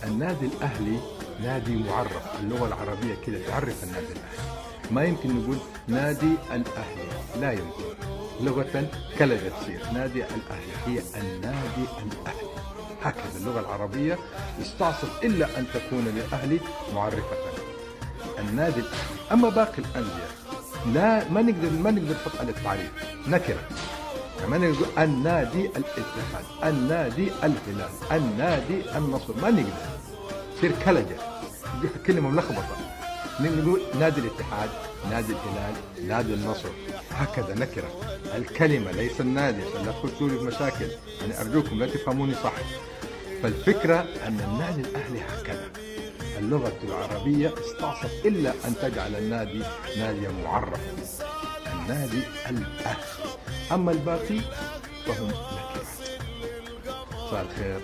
النادي الأهلي نادي معرف، اللغة العربية كده تعرف النادي الأهلي. ما يمكن نقول نادي الأهلي، لا يمكن، لغة كلمة تصير نادي الأهلي هي النادي الأهلي، هكذا اللغة العربية استعصت إلا أن تكون للأهلي معرفة النادي الأهلي. أما باقي الأندية لا، ما نقدر نحط على التعريف نكرة. كمان يقول النادي الاتحاد، النادي الهلال، النادي النصر، ما نقدر، تصير كلجة، كلمة ملخبطة. نقول نادي الاتحاد، نادي الهلال، نادي النصر، هكذا نكرة الكلمة ليس النادي، عشان لا تخشوا لي بمشاكل. يعني أرجوكم لا تفهموني صح. فالفكرة أن النادي الأهلي هكذا، اللغة العربية استعصت إلا أن تجعل النادي ناديا معرفا، النادي الأهلي. أما الباقي فهم نكرات. مساء الخير.